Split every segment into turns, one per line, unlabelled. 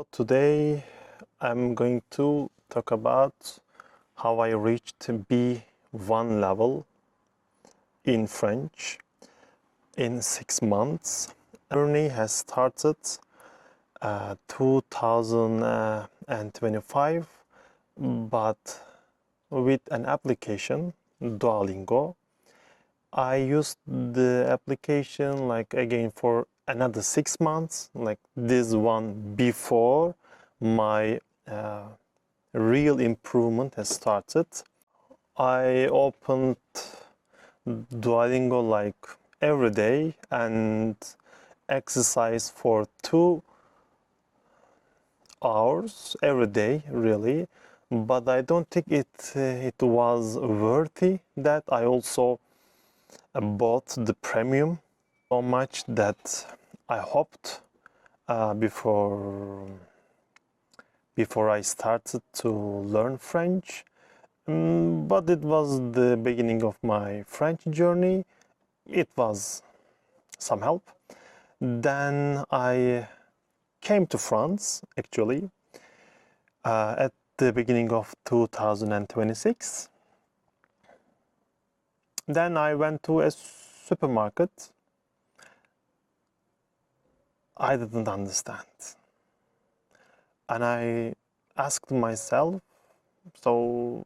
Today I'm going to talk about how I reached B1 level in French in 6 months. The journey has started 2025, but with an application, Duolingo. I used the application again for another 6 months, like this one before my real improvement has started. I opened Duolingo every day and exercise for 2 hours every day, really. But I don't think it was worthy that I also bought the premium so much that I hoped before I started to learn French. But it was the beginning of my French journey. It was some help. Then I came to France, actually, at the beginning of 2026. Then I went to a supermarket. I didn't understand. And I asked myself, so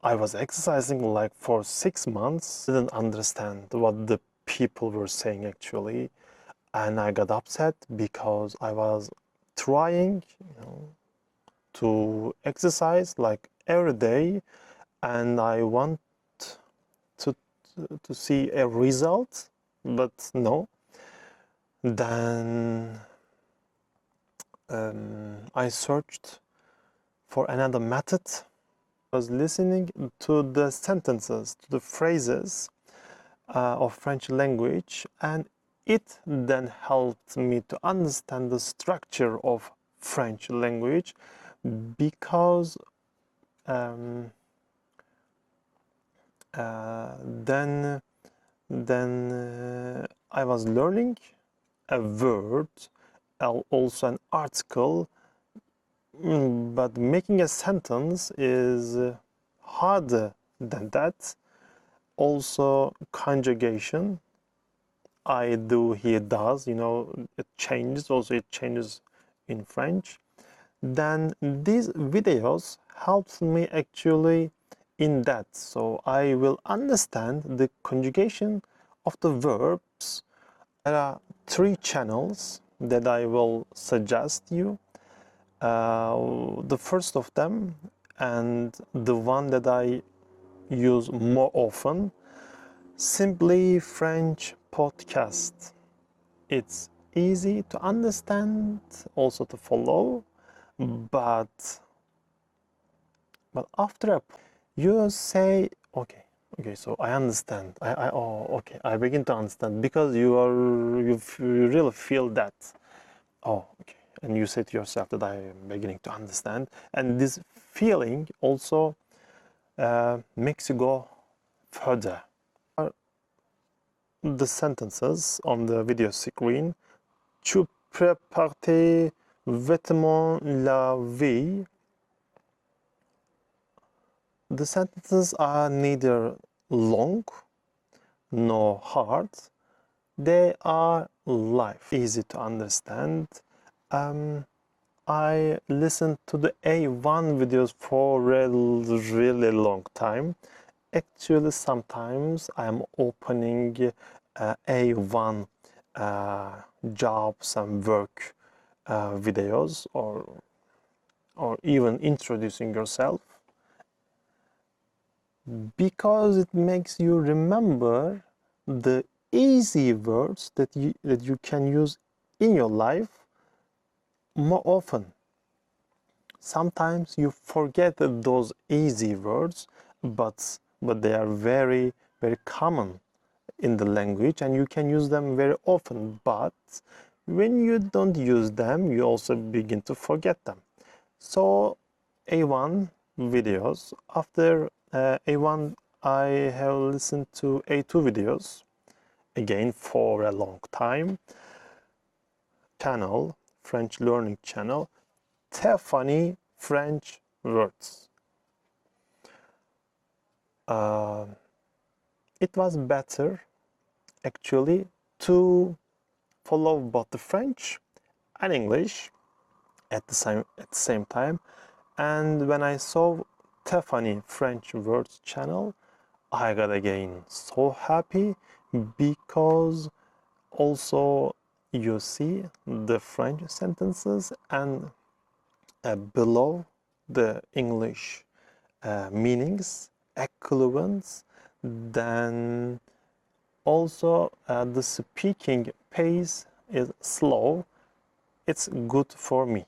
I was exercising for 6 months, didn't understand what the people were saying actually. And I got upset because I was trying, to exercise every day, and I want to see a result, but no. Then I searched for another method. I was listening to the sentences, to the phrases of French language, and it then helped me to understand the structure of French language, because then I was learning a word, also an article, but making a sentence is harder than that. Also conjugation, I do, he does, it changes, it changes in French. Then these videos helped me actually in that, so I will understand the conjugation of the verbs. There are 3 channels that I will suggest you. The first of them, and the one that I use more often, Simply French podcast. It's easy to understand, also to follow, but after you say, okay, so I understand. I begin to understand, because you really feel that. Oh, okay. And you say to yourself that I am beginning to understand. And this feeling also makes you go further. The sentences on the video screen. Tu prépares tes vêtements la veille. The sentences are neither long nor hard. They are light, easy to understand. I listened to the A1 videos for a really long time. Actually, sometimes I'm opening A1 jobs and work videos, or even introducing yourself, because it makes you remember the easy words that you can use in your life more often. Sometimes you forget those easy words, but they are very, very common in the language, and you can use them very often. But when you don't use them, you also begin to forget them. So A1 videos. After A1, I have listened to A2 videos, again for a long time. Channel, French learning channel. funny French words. It was better actually to follow both the French and English at the same time. And when I saw Tiffany French Words channel, I got again so happy, because also you see the French sentences and below the English meanings, equivalents, then also the speaking pace is slow. It's good for me.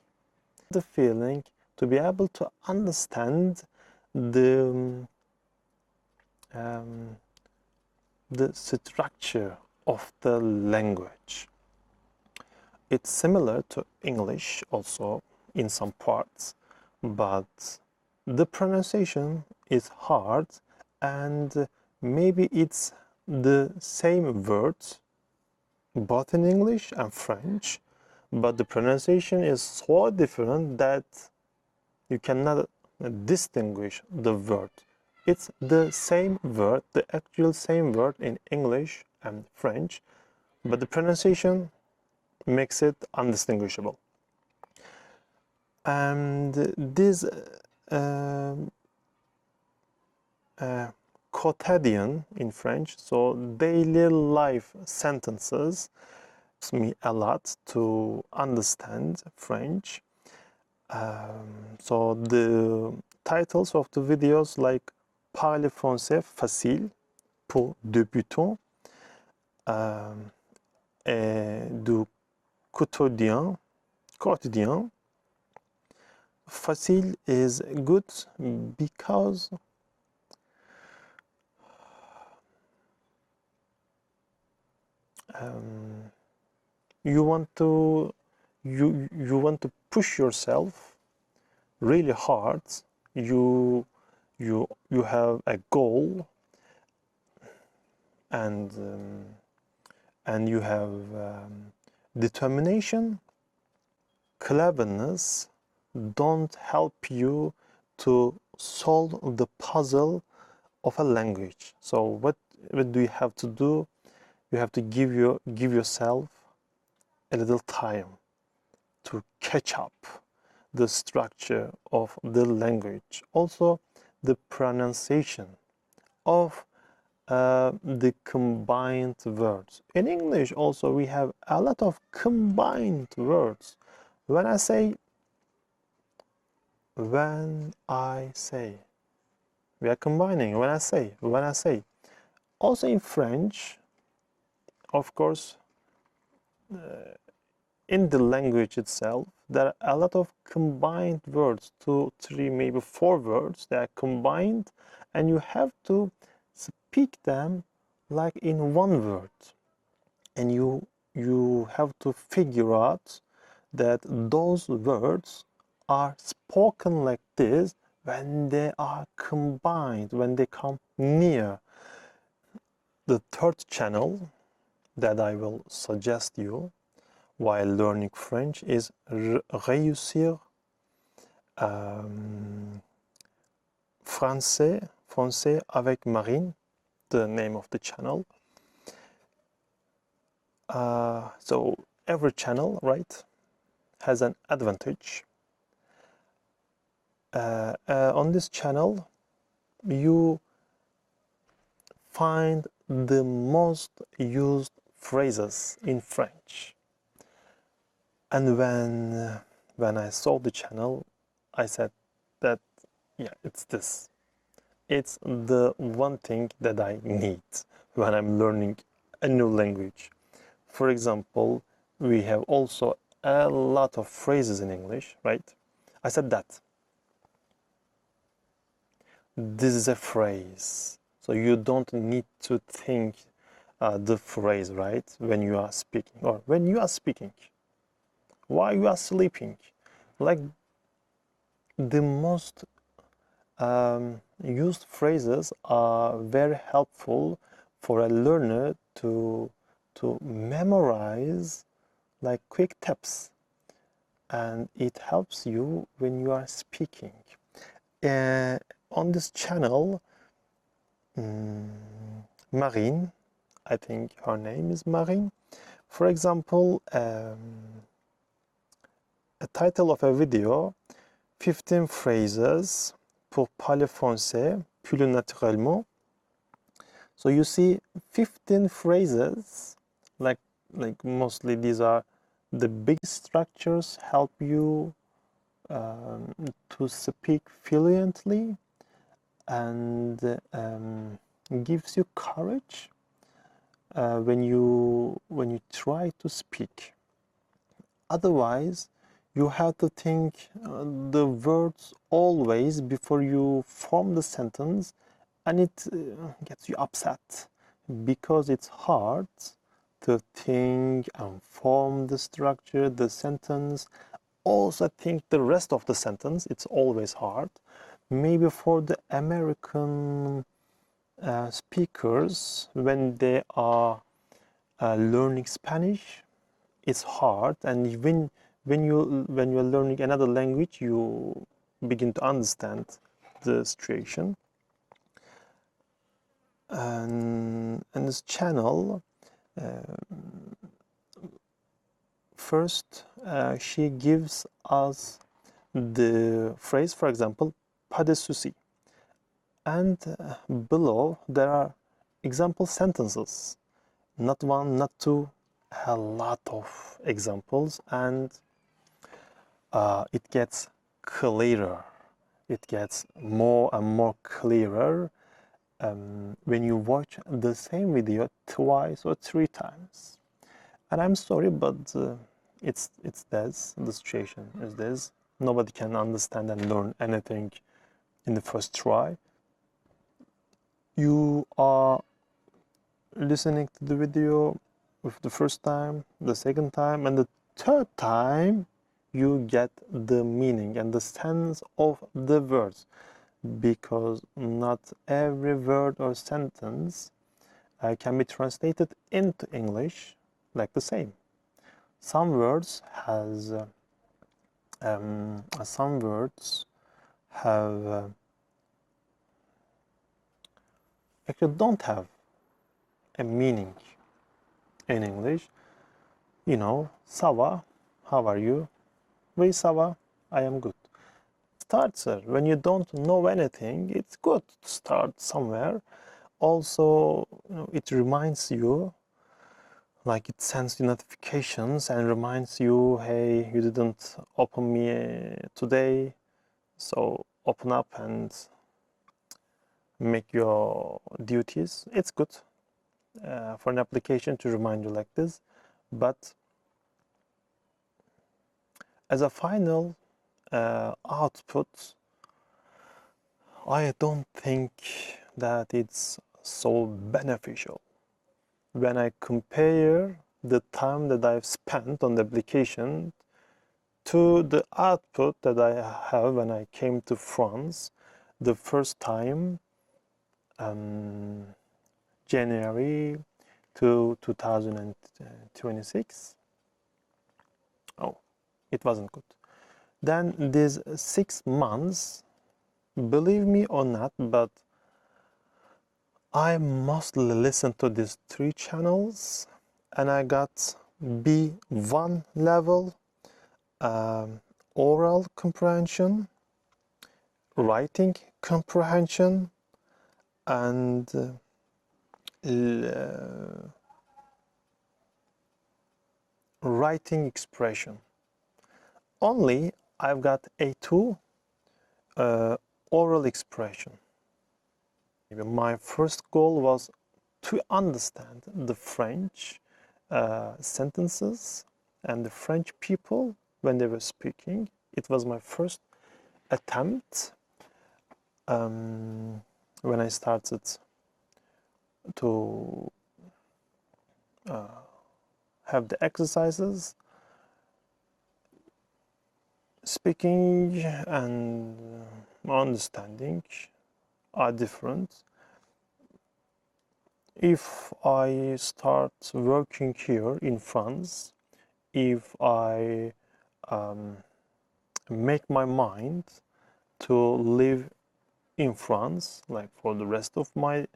The feeling to be able to understand the structure of the language. It's similar to English also in some parts, but the pronunciation is hard, and maybe it's the same words both in English and French, but the pronunciation is so different that you cannot distinguish the word. It's the same word, the actual same word in English and French, but the pronunciation makes it undistinguishable. And this quotidian in French, so daily life sentences, helps me a lot to understand French. So the titles of the videos like Parler français facile pour débutants et du quotidien. Facile is good because you want to push yourself really hard. You have a goal, and you have determination. Cleverness don't help you to solve the puzzle of a language. So what do you have to do? You have to give yourself a little time to catch up the structure of the language. Also, the pronunciation of the combined words. In English also we have a lot of combined words. When I say, we are combining. When I say. Also in French, of course, in the language itself, there are a lot of combined words, 2, 3, maybe 4 words that are combined, and you have to speak them like in one word. And you have to figure out that those words are spoken like this when they are combined, when they come near. The third channel that I will suggest you while learning French is Réussir Français avec Marine, the name of the channel. So every channel, right, has an advantage. On this channel, you find the most used phrases in French. And when I saw the channel, I said that, yeah, it's this. It's the one thing that I need when I'm learning a new language. For example, we have also a lot of phrases in English, right? I said that. This is a phrase. So you don't need to think the phrase, right? When you are speaking, or when you are speaking, while you are sleeping. Like the most used phrases are very helpful for a learner to memorize, like quick tips. and it helps you when you are speaking. On this channel, Marine, I think her name is Marine, for example, a title of a video, 15 phrases pour parler français plus naturellement. So you see 15 phrases, like mostly these are the big structures, help you to speak fluently, and gives you courage when you try to speak. Otherwise, you have to think the words always before you form the sentence, and it gets you upset because it's hard to think and form the structure, the sentence. Also think the rest of the sentence, it's always hard. Maybe for the American speakers, when they are learning Spanish, it's hard, and when you're learning another language, you begin to understand the situation. And this channel, first she gives us the phrase, for example, pas de souci, and below there are example sentences, not one, not two, a lot of examples, and it gets clearer. It gets more and more clearer when you watch the same video twice or three times. And I'm sorry, but it's this. The situation is this. Nobody can understand and learn anything in the first try. You are listening to the video with the first time, the second time, and the third time you get the meaning and the sense of the words, because not every word or sentence can be translated into English like the same. Some words actually don't have a meaning in English. You know, ça va, how are you? Oui, ça va, I am good. Starter, when you don't know anything, it's good to start somewhere. Also, you know, it reminds you, like it sends you notifications and reminds you, hey, you didn't open me today, so open up and make your duties. It's good for an application to remind you like this, but as a final output, I don't think that it's so beneficial. When I compare the time that I've spent on the application to the output that I have when I came to France the first time, January to 2026, oh, it wasn't good. Then these 6 months, believe me or not, but I mostly listened to these 3 channels, and I got B1 level oral comprehension, writing comprehension, and writing expression. Only I've got A2 oral expression. My first goal was to understand the French sentences and the French people when they were speaking. It was my first attempt when I started to have the exercises. Speaking and understanding are different. If I start working here in France, if I make my mind to live in France, like for the rest of my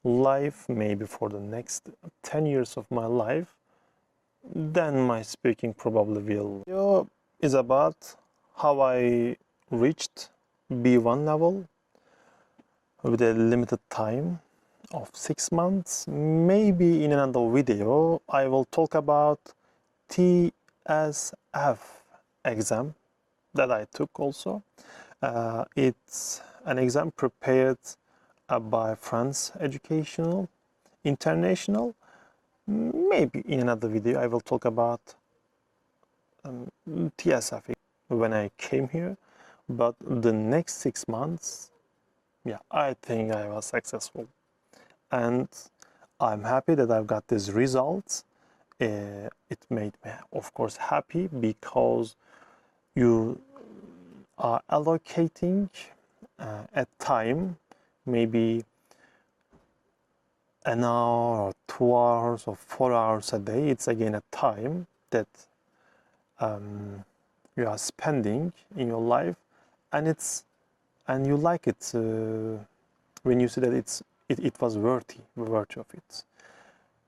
life, maybe for the next 10 years of my life, then my speaking probably will. Video is about how I reached B1 level with a limited time of 6 months. Maybe in another video I will talk about TSF exam that I took also. It's an exam prepared by France Éducation International. Maybe in another video I will talk about TSF when I came here, but the next 6 months, yeah, I think I was successful, and I'm happy that I've got these results. It made me, of course, happy because you are allocating a time, maybe an hour or 2 hours or 4 hours a day. It's again a time that you are spending in your life, and you like it when you see that it was worthy of it.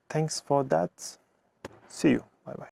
Thanks for that. See you. Bye bye.